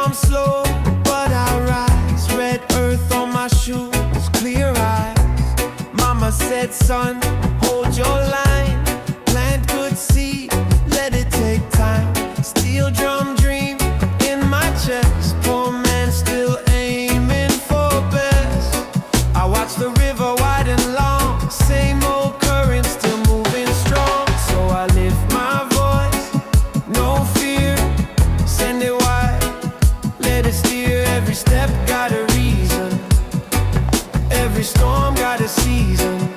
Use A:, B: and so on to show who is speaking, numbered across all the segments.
A: I'm slow, but I rise. Red earth on my shoes, clear eyes. Mama said, son, hold your line. Plant good seed, let it take time. Steel drum dream in my chest. Poor man still aiming for best. I watch the river wide and long. Same old current still moving strong. So I lift my voice, no fear. Send it wide, let it steer. Every step got a reason. Every storm got a season.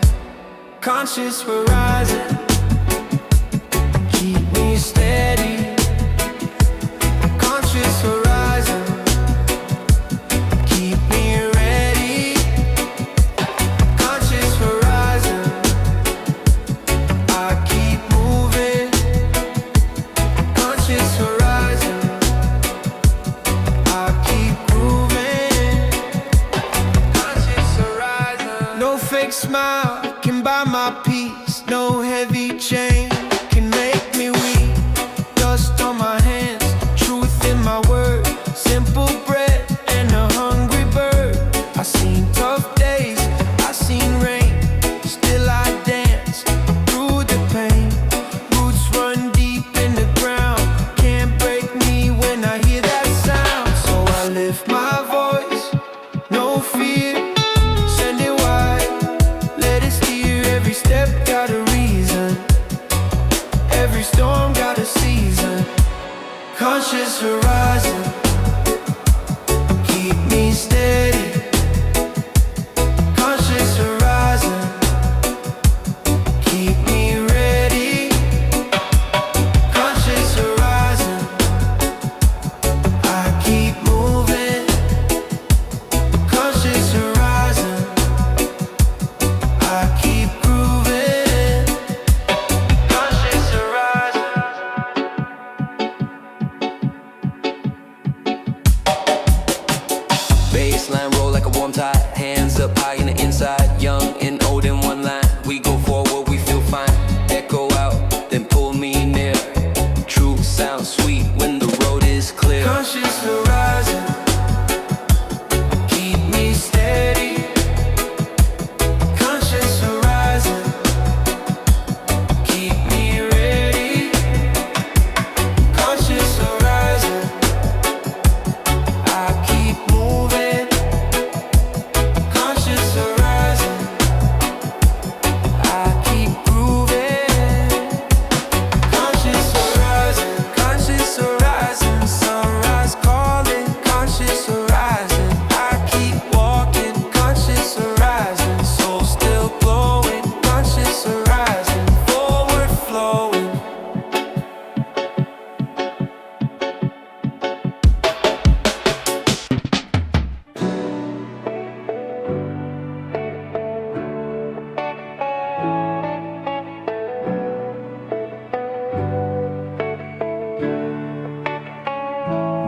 A: Conscious horizon, keep me steady. Conscious horizon, keep me ready. Conscious horizon, I keep moving. Conscious horizon, I keep grooving. Conscious horizon, no fake smile can buy my peace. No heavy chain can make me weak. Dust on my hands, truth in my word. Simple bread and a hungry bird. I seen tough days, I seen rain. Still I dance through the pain. Roots run deep in the ground. Can't break me when I hear that sound. So I lift my voice, no fear. Send it wide, let it steer. Every step got a reason. Every storm got a season. Conscious horizon, keep me steady. Conscious horizon, keep me ready. Conscious horizon, I keep moving. Conscious horizon, I keep grooving. Conscious horizon.
B: Baseline roll like a warm tide. Hands up high in the inside. Young and old in one line. We go forward, we feel fine. Echo out, then pull me near. Truth sounds sweet when the road is clear.
A: Conscious horizon, keep me steady. Conscious horizon, keep me ready. Conscious horizon, I keep moving. Conscious horizon, I keep grooving. Conscious horizon, sunrise calling. Conscious horizon, I keep walking. Conscious horizon, soul still glowing. Conscious horizon, forward flowing.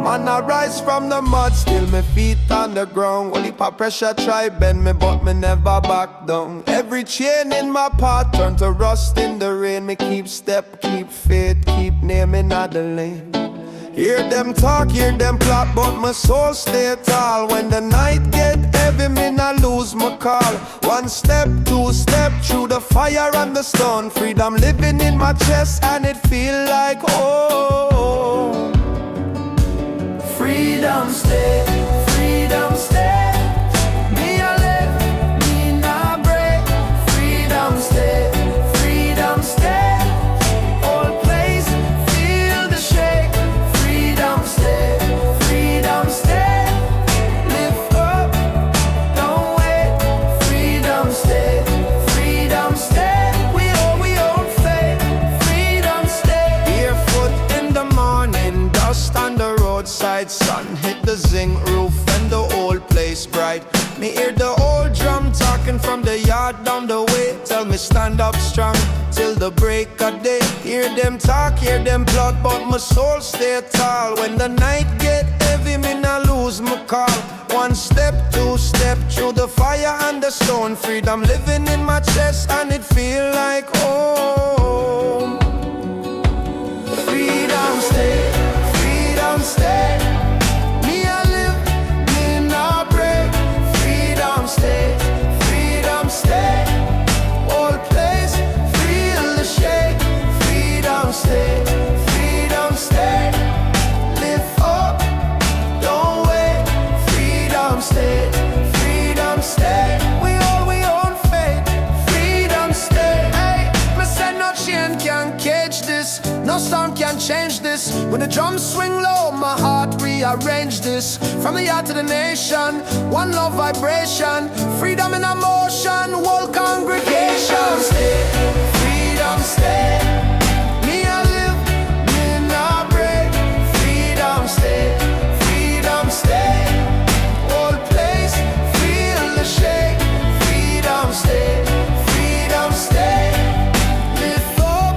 C: Man, I rise from the mud, still my feet on the ground. Only pop pressure try bend me, but me never back down. Every chain in my path turn to rust in the rain. Me keep step, keep faith, keep naming out the lane. Hear them talk, hear them plot, but my soul stay tall. When the night get heavy, me not lose my call. One step, two step, through the fire and the stone. Freedom living in my chest and it feel like oh. Freedom stay, freedom stay. Me a live, me not break. Freedom stay, freedom stay. All place, feel the shake. Freedom stay, freedom stay. Lift up, don't wait. Freedom stay, freedom stay. We own faith. Freedom stay. Barefoot in the morning, dust on the roadside. Sun hit the zinc roof and the whole place bright. Me hear the old drum talking from the yard down the way. Tell me stand up strong till the break of day. Hear them talk, hear them plot, but my soul stay tall. When the night get heavy, me not lose my call. One step, two step, through the fire and the stone. Freedom living in my chest and it feel like home. Freedom stay, freedom stay. Me drums swing low, my heart rearrange this. From the heart to the nation, one love vibration. Freedom in a motion, whole congregation. Stay, freedom stay. Me I live, me I break. Freedom stay, freedom stay. Whole place, feel the shake. Freedom stay, freedom stay. Lift up,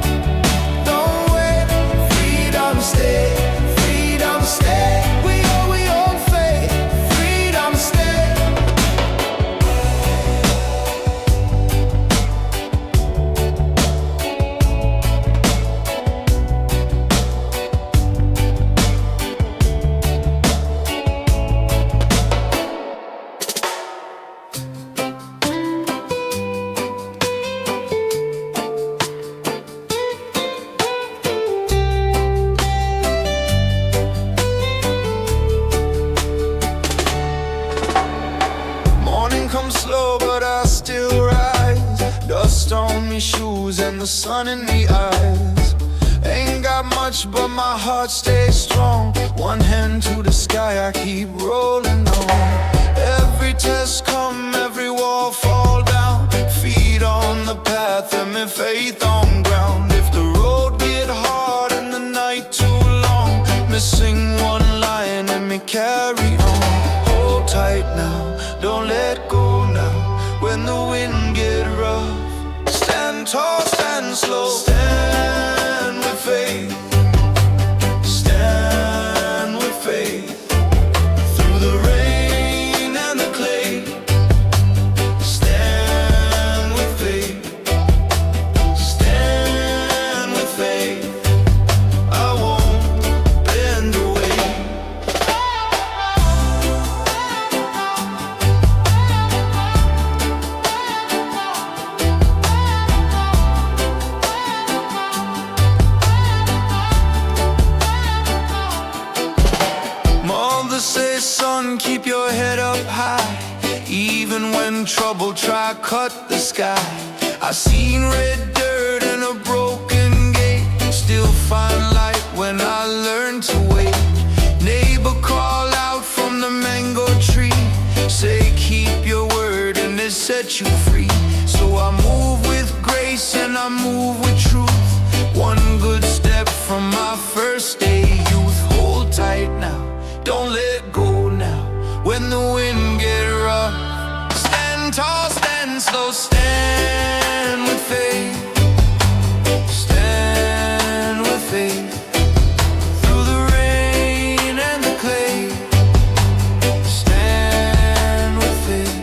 C: don't wait. Freedom stay, freedom stay. We own faith. Freedom stay. Morning comes slow, but I still rise. Dust on me shoes and the sun in the eyes. Ain't got much, but my heart stays strong. One hand to the sky, I keep rolling on. Every test come, every wall fall down. Feet on the path and my faith on ground. If the road get hard and the night too long, missing one line and me carry on. Hold tight now, don't let go now. When the wind get rough, stand tall, stand slow. Stand with faith. Stand with faith. Through the rain and the clay. Stand with faith. Stand with faith. I won't bend away. Mother says, son, keep your head up high. Even when trouble try cut the sky. I seen red dirt and a broken gate. Still find light when I learn to wait. Neighbor call out from the mango tree. Say keep your word and it set you free. So I move with grace and I move with truth. One good step from my first day youth. Hold tight now, don't let go now. When the wind get rough, stand tall, stand slow. Stand with faith. Stand with faith. Through the rain and the clay. Stand with faith.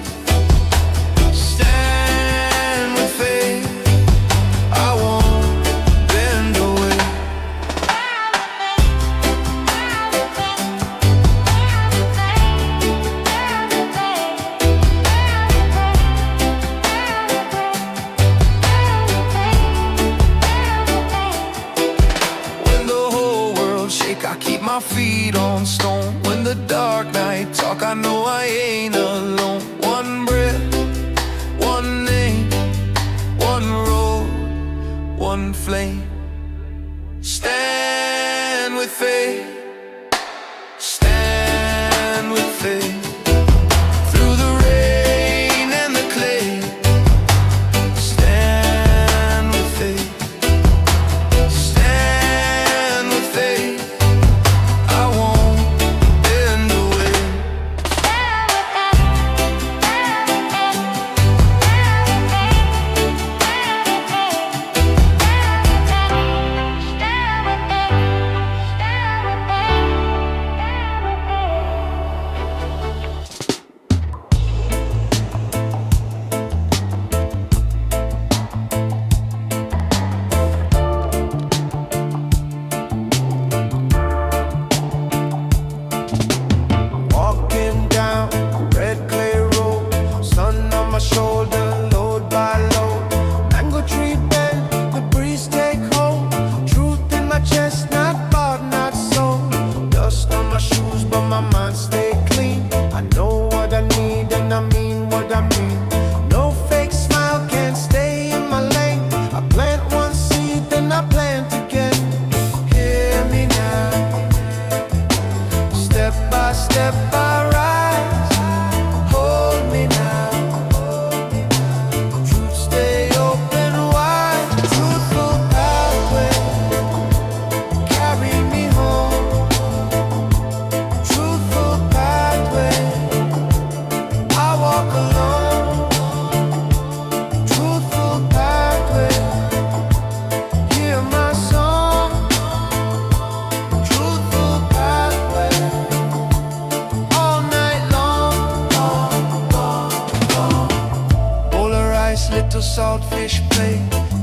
C: Stand with faith. I won't bend away. When the whole world shake, I keep my feet on stone. When the dark night talk, I know I ain't alone. One breath, one name, one road, one flame. Stand with faith. Stand with faith. Through the rain and the clay. Stand with faith. Stand with faith. I won't bend away. Walking down a red clay road, sun on my shoulder, load by load. Mango tree bend, the breeze take hold. Truth in my chest, not bought, not sold. Dust on my shoes, but my mind stay clean. I know what I need and I mean what I mean. No fake smile can't stay in my lane. I plant one seed, then I plant again. Hear me now, step I rise. Hold me now. Truth stay open wide. Truthful pathway. Carry me home. Truthful pathway. I walk alone. Truthful pathway. Hear my song. Truthful pathway. All night long, long, long, long. Bowl of rice, little saltfish plate.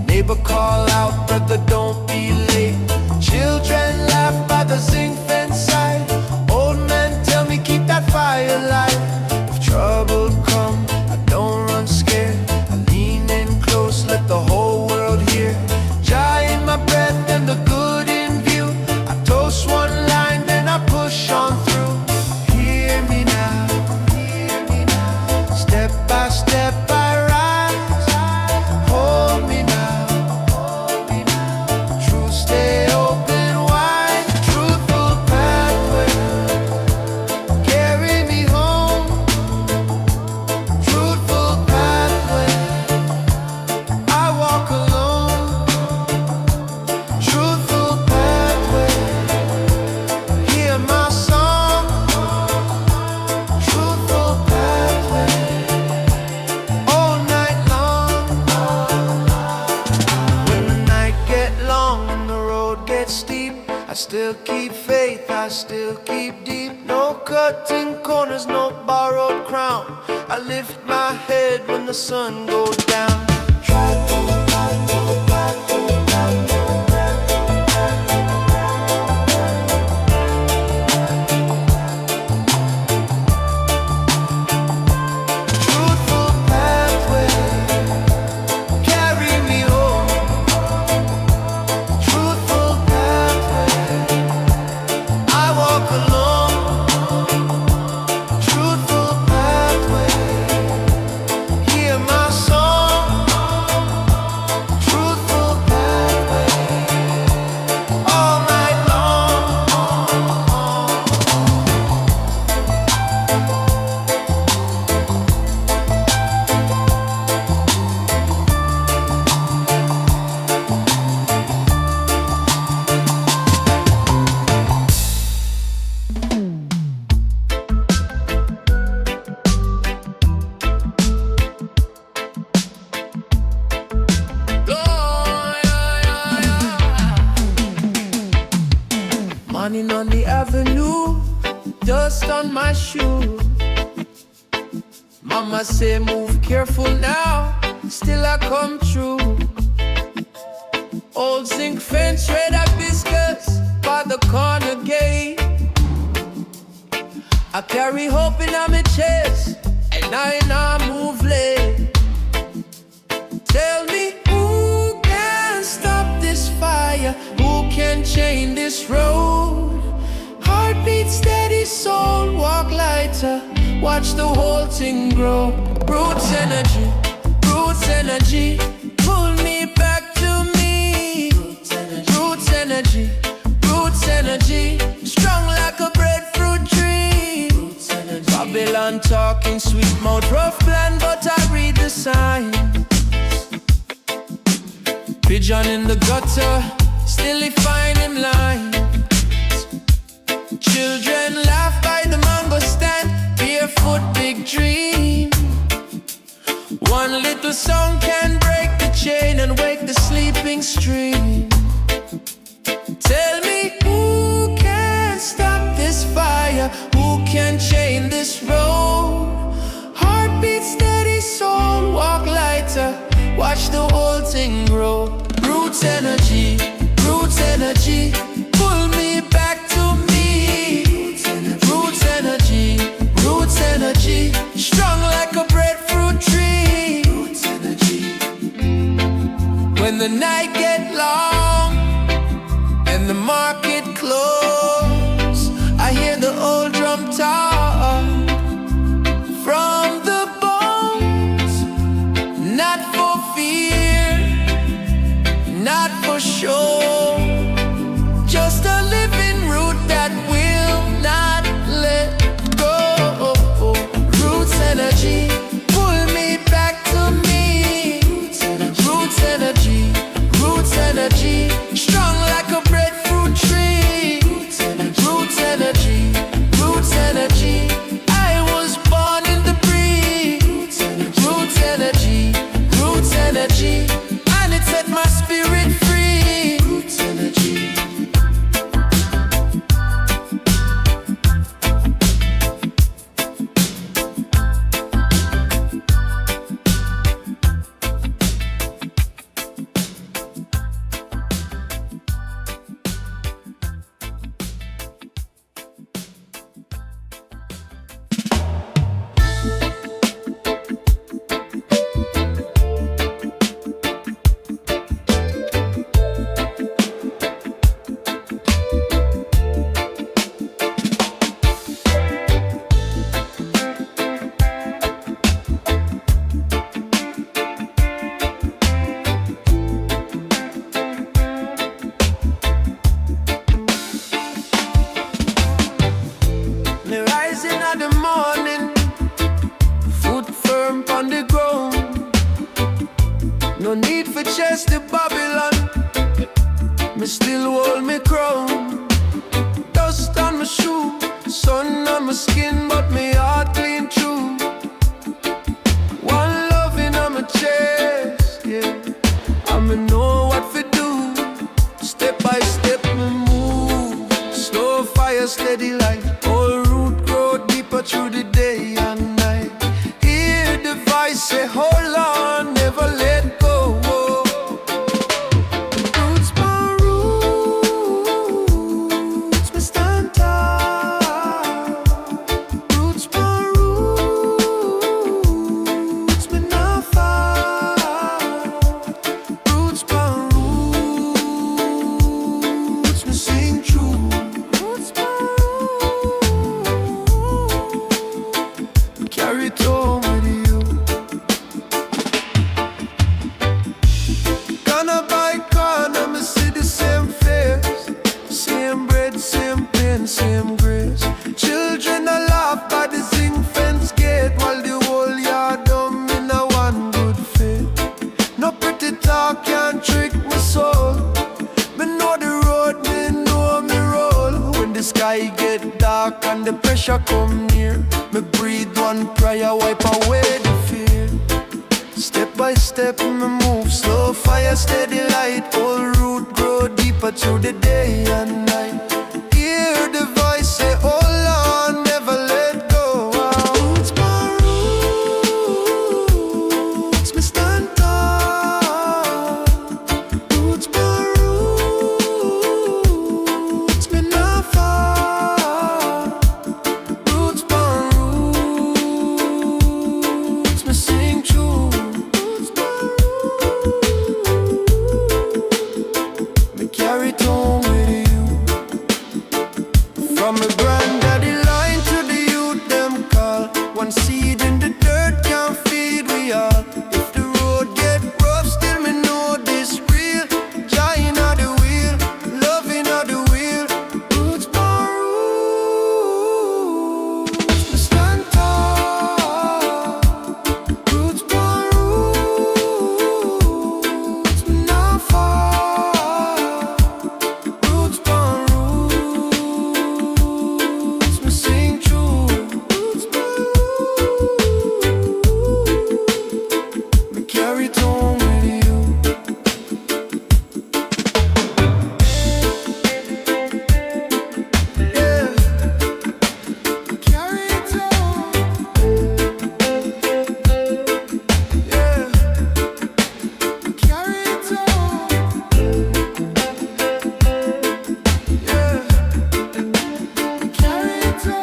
C: Neighbor call out, brother, don't be late. Children laugh by the zinc fence side. Old man tell me keep that fire light. If trouble come, I don't run scared. I lean in close, let the whole world hear. Joy in my breath and the good in view. I toast one line, then I push on through. Hear me now, hear me now. Step by step I rise. Hold me now, hold me now. Truth stay open wide. Truthful pathway. Carry me home. Truthful pathway. I walk alone. Truthful pathway. Hear my song. Truthful pathway. All night long. When the night get long and the road gets steep, I still keep faith, I still keep deep. No cutting corners, no borrowed crown. I lift my head when the sun goes down. Truthful pathway. Carry me home. Truthful pathway. I walk alone. Truthful pathway. Hear my song. Truthful pathway. All night long. Morning on the avenue, dust on my shoe. Mama say move careful now, still I come true. Old zinc fence, red hibiscus by the corner gate. I carry hope in my chest, and I move late. Tell me who can stop this fire? Who can change this road? Heartbeat steady, soul walk lighter. Watch the whole thing grow. Roots energy, pull me back to me. Roots energy, strong like a breadfruit tree. Babylon talking sweet mouth, rough plan, but I read the signs. Pigeon in the gutter, still he find him lines. Children laugh by the mango stand, barefoot big dream. One little song can break the chain and wake the sleeping stream. Tell me who can stop this fire? Who can change this road? Heartbeat steady, soul walk lighter. Watch the whole thing grow. Roots energy, pull me back to me. Roots energy, strong like a breadfruit tree. Roots energy. When the night get long and the market close, I hear the old drum talk from the bones. Not for fear, not for show,
A: my skin, but me heart clean true. One loving on my chest, yeah. I'ma know what to do. Step by step, me move. Slow fire, steady light. All root grow deeper through the day and night. Hear the voice say, hold on, never let go. Roots by roots, me stand tall. Roots by roots, me not fall. Roots by roots, me sing true. Roots by roots, carry it on with you. Gonna buy corner, me see the same face. Same bread, same pain, same grace. Children a laugh by the zinc fence gate, while the whole yard dumb in a one good faith. No pretty talk can trick my soul. Me know the road, me know me roll. When the sky get dark and the pressure come near, me breathe one prayer, wipe away the fear. Step by step, me move, slow fire, steady light. All root grow deeper through the day and night. Hear the voice say, hold on, never let go. Roots by roots, me stand tall. Roots by roots, me not fall. Roots by roots, me sing true. Roots by roots, me carry it on with you. From my granddaddy line to the youth them call. One seed in the dirt can't feed we all. If the road get rough, still me know this real. Giant of the wheel, loving of the wheel. Roots by roots, me stand tall. Roots by roots, me not fall. Roots by roots, me sing true. Roots by roots, me carry it on with you. Yeah, carry it on. Yeah, carry it on. Yeah, carry it on.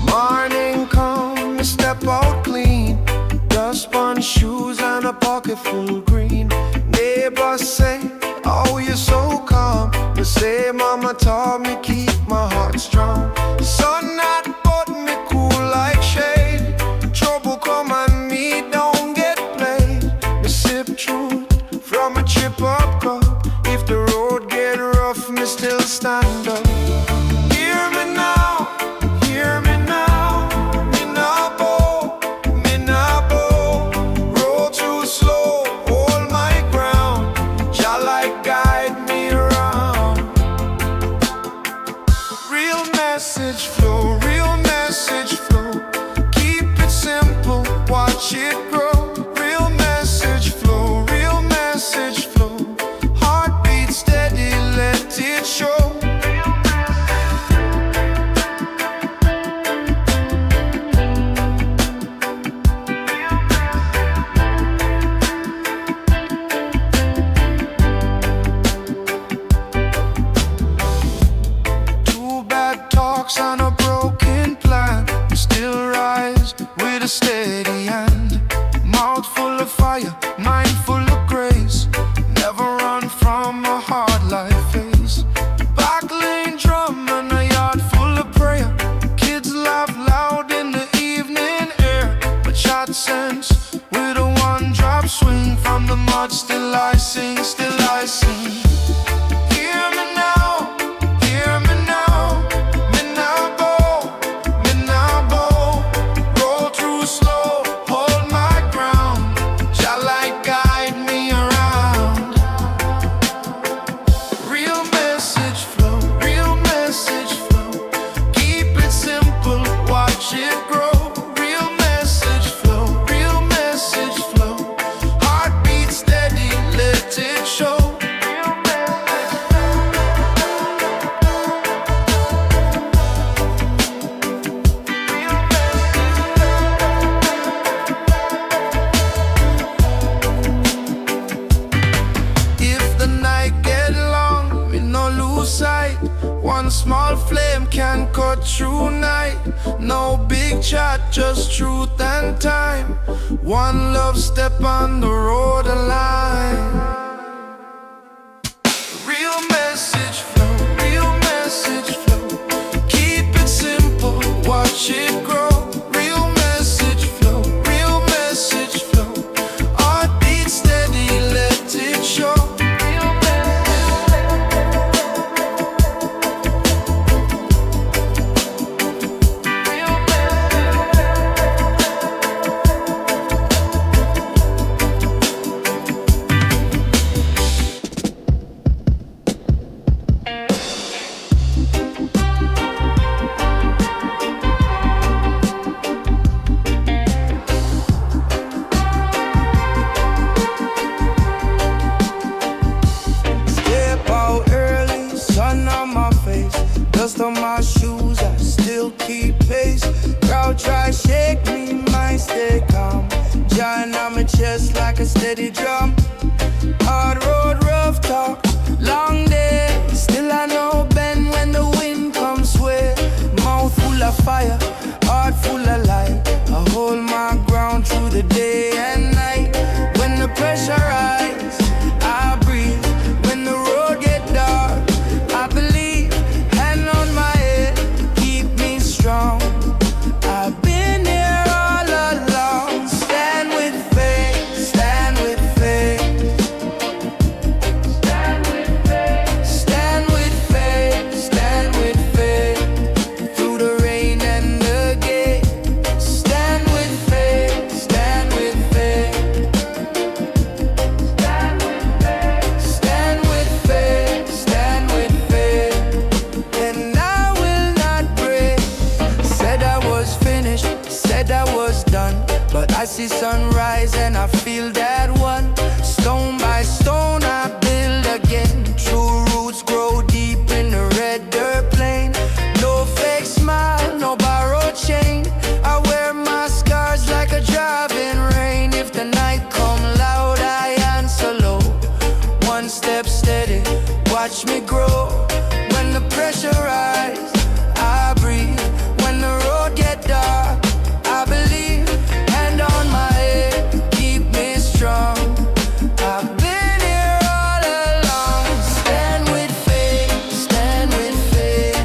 A: Morning come, me step out clean. Dust on shoes and a pocket full green. Neighbors say, oh, you're so calm. Me say, mama taught me keep my heart strong. Sun not but me cool like shade. Trouble come and me don't get played. Me sip truth from a chip up cup. If the road get rough, me still stand up. Hear me now, hear me now. Me nah bow, me nah bow. Roll too slow, hold my ground. Jah like guide me around. Real message flow, real message flow. Keep it simple, watch it grow. Real message flow, real message flow.
C: from the mud, still I sing, still I sing. Hear me now, hear me now. Me now bow, roll through slow, hold my ground. Jah light guide me around. Real message flow, real message flow. Keep it simple, watch it grow. Real message flow, real message flow. Heartbeat steady, let it show. If the night get long, we no lose sight. One small flame can cut through night. No big chat, just truth and time. One love step on the road align. Real message flow, real message flow. Keep it simple, watch it grow. Real message flow, real message flow. Heartbeat steady, let it show. Step out early, sun on my face, dust on my shoes, I still keep pace. Crowd try shake me, might stay calm. Giant on my chest like a steady drum. Hard road, rough talk, long day. Still I know bend when the wind comes sway. Mouth full of fire, heart full of light. I hold my ground through the day and night. When the pressure rise, I breathe. When the road get dark, I believe. Hand on my head, keep me strong. I've been here all along. Stand with faith, stand with faith. Stand with faith, stand with faith, stand with faith. Through the rain and the gate. Stand with faith, stand with faith. Stand with faith, stand with faith, stand with faith. And I will not break. Said I was finished, said I was done. But I see sunrise and I feel that one. Stone by stone I build again. True roots grow deep in the red dirt plain. No fake smile, no borrowed chain. I wear my scars like a driving rain. If the night come loud, I answer low. One step steady, watch me grow. When the pressure rise, I breathe. When the road get dark, I believe. Hand on my head, keep me strong. I've been here all along. Stand with faith, stand with faith.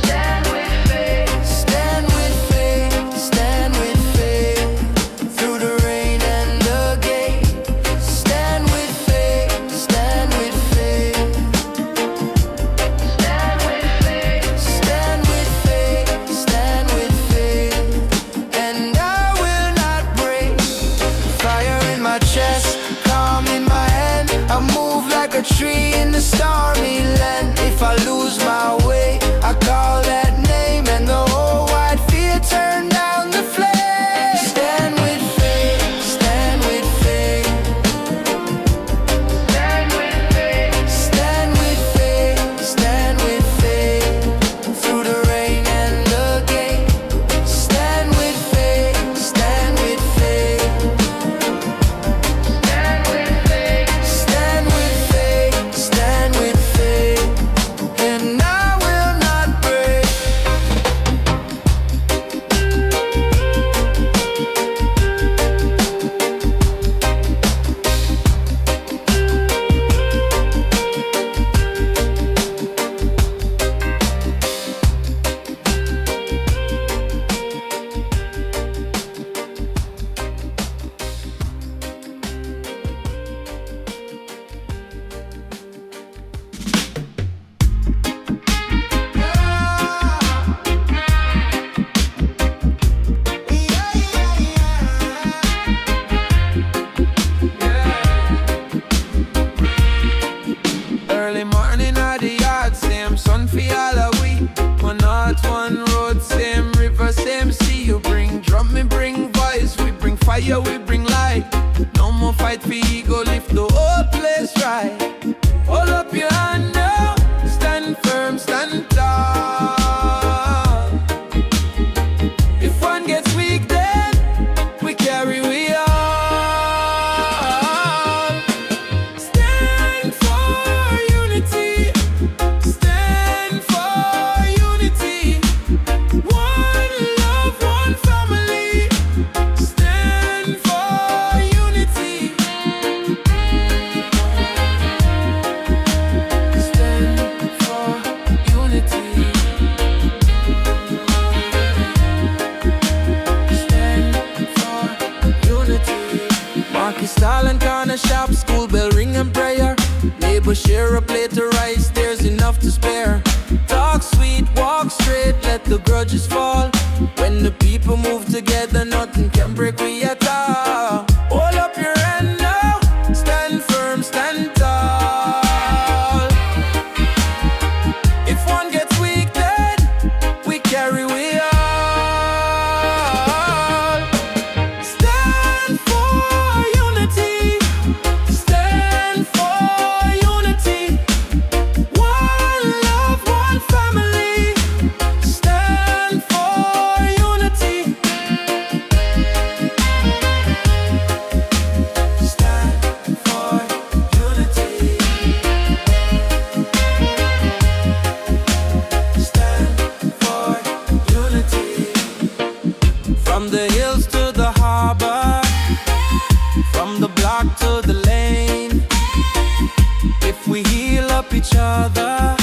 C: Stand with faith, stand with faith, stand with faith. Through the rain and the gate. Stand with faith, stand with faith. Stand with faith, stand with faith, stand with faith. And I will not break. Fire in my chest, calm in my hand. I move like a tree in the stormy land. If I lose my way, I call that name, and the whole wide field turn down the flame. Stand with faith, stand with faith. Stand with faith, stand with faith, stand with faith. Through the rain and the gate. Stand with faith, stand with faith. Stand with faith, stand with faith, stand with faith. And I fight for ego, lift the whole place right. Hold up your hand now, stand firm, stand tall. If one gets weak, then we carry we all. Stand for unity, stand for unity. One love, one family. Stand for unity. Stand for unity. Stand for unity. Market stall and corner shop, school bell ring and prayer. Neighbor share a plate of rice, there's enough to spare. Talk sweet, walk straight, let the grudges fall. When the people move together, nothing can break we at all. Hold up your hand now, stand firm, stand tall. If one gets weak, then we carry we all. Stand for unity, stand for unity. One love, one family. Stand for unity. Stand for unity. Stand for unity. From the hills to the harbor, from the block to the lane. If we heal up each other,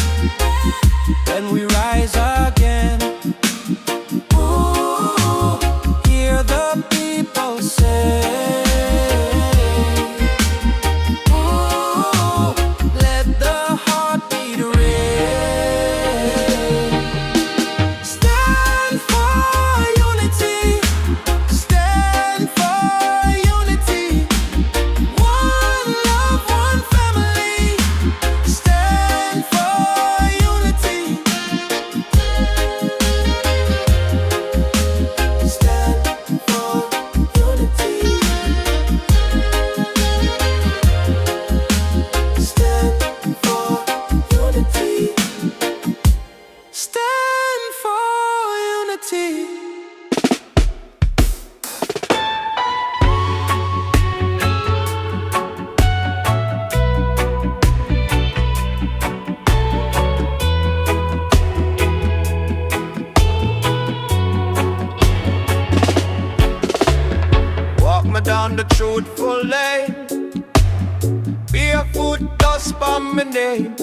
C: then we rise again. Ooh, hear the people say. Ooh, let the heartbeat ring. Stand for unity, stand for unity. One love, one family. Stand for unity. Stand for unity. Stand for unity. Stand for unity. Walk me down the truthful lane. Barefoot dust on my name.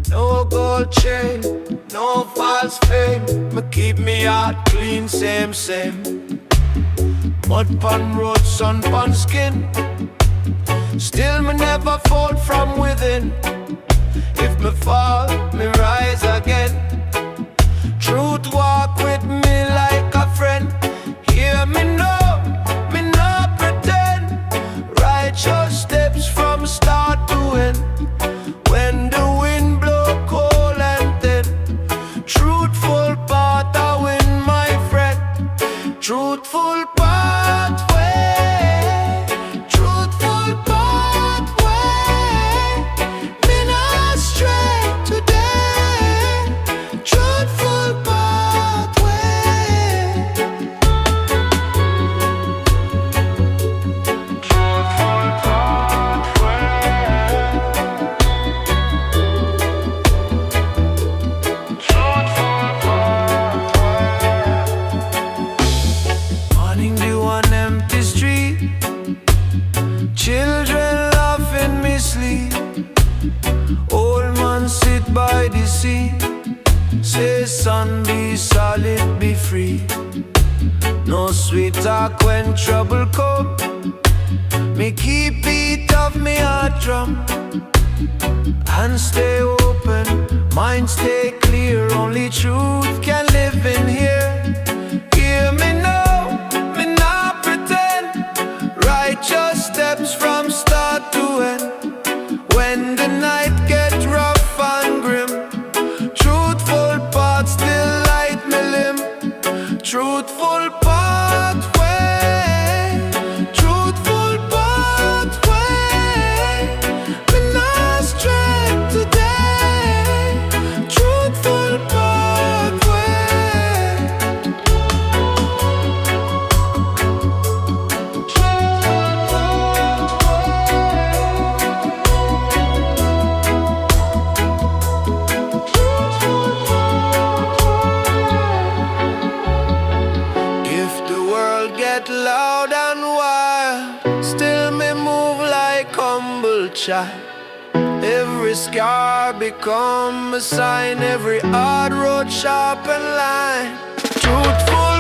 C: No gold chain, no false fame. Me keep me heart clean, same, same. Mud pon road, sun pon skin. Still me never fall from within. If me fall, me rise again. Truth walk with me like a friend. Hear me know, me not pretend. Righteous steps from start to end. When the wind blow cold and thin, truthful path I win, my friend. Truthful pathway, truthful pathway. Me not stray today. Truthful pathway. Truthful morning dew on empty street. Children laugh in me sleep. Old man sit by the sea. Say son, be solid, be free. No sweet talk when trouble come. Me keep beat of me heart drum. And stay open, mind stay clear. Only truth can live in here. Hear me now, me not pretend. Righteous steps from start to end. When the night get rough and grim, truthful path still light me limb. Truthful pathway, truthful pathway.
A: child. Every scar become a sign, every hard road sharp and line. Truthful